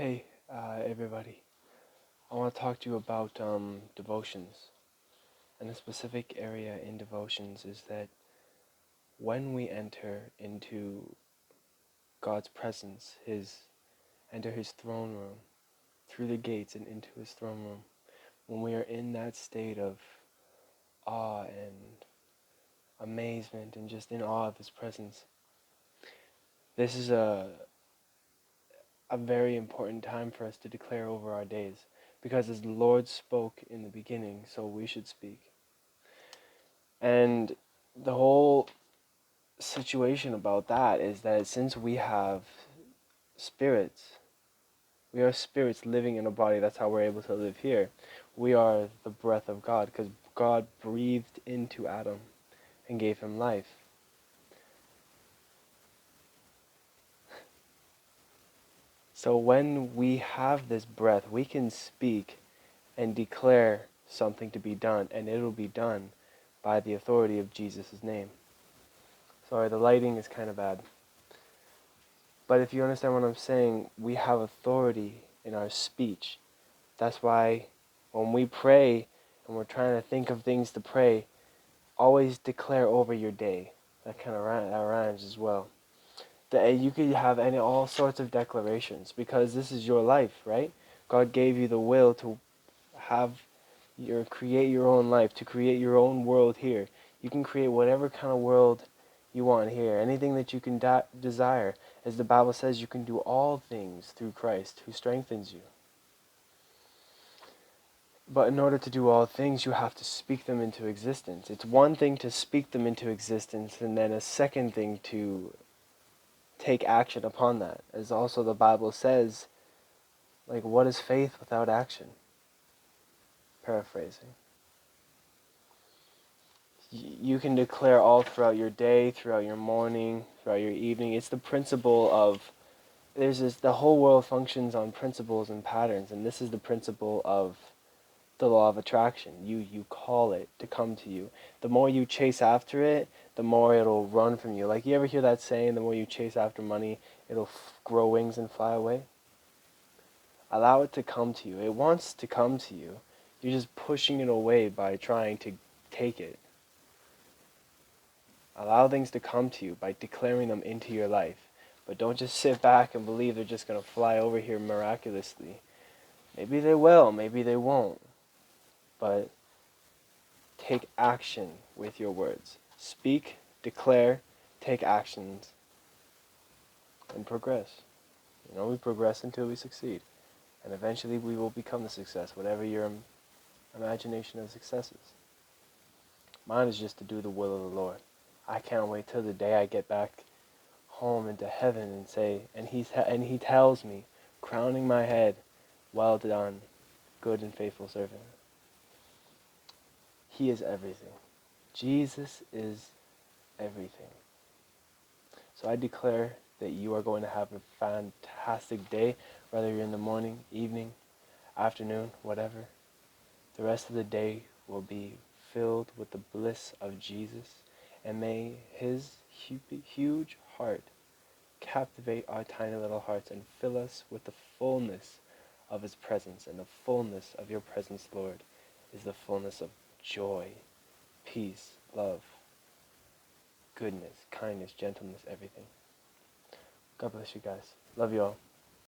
Hey, everybody. I want to talk to you about devotions. And a specific area in devotions is that when we enter into God's presence, enter His throne room, through the gates and into His throne room, when we are in that state of awe and amazement and just in awe of His presence, this is a very important time for us to declare over our days. Because as the Lord spoke in the beginning, so we should speak. And the whole situation about that is that since we have spirits, we are spirits living in a body, that's how we're able to live here. We are the breath of God, because God breathed into Adam and gave him life. So when we have this breath, we can speak and declare something to be done, and it'll be done by the authority of Jesus' name. Sorry, the lighting is kind of bad. But if you understand what I'm saying, we have authority in our speech. That's why when we pray and we're trying to think of things to pray, always declare over your day. That kind of rhymes as well. You could have all sorts of declarations because this is your life, right? God gave you the will to create your own life, to create your own world here. You can create whatever kind of world you want here. Anything that you can desire. As the Bible says, you can do all things through Christ who strengthens you. But in order to do all things, you have to speak them into existence. It's one thing to speak them into existence, and then a second thing to take action upon that. As also the Bible says, like, what is faith without action? Paraphrasing. You can declare all throughout your day, throughout your morning, throughout your evening. It's the principle of, the whole world functions on principles and patterns, and this is the principle of the law of attraction. You call it to come to you. The more you chase after it, the more it'll run from you. Like, you ever hear that saying, the more you chase after money, it'll grow wings and fly away? Allow it to come to you. It wants to come to you. You're just pushing it away by trying to take it. Allow things to come to you by declaring them into your life. But don't just sit back and believe they're just going to fly over here miraculously. Maybe they will, maybe they won't. But take action with your words. Speak, declare, take actions, and progress. We progress until we succeed. And eventually we will become the success, whatever your imagination of success is. Mine is just to do the will of the Lord. I can't wait till the day I get back home into heaven and say, and he tells me, crowning my head, well done, good and faithful servant. He is everything. Jesus is everything. So I declare that you are going to have a fantastic day, whether you're in the morning, evening, afternoon, whatever. The rest of the day will be filled with the bliss of Jesus, and may his huge heart captivate our tiny little hearts and fill us with the fullness of his presence. And the fullness of your presence, Lord, is the fullness of joy, peace, love, goodness, kindness, gentleness, everything. God bless you guys. Love you all.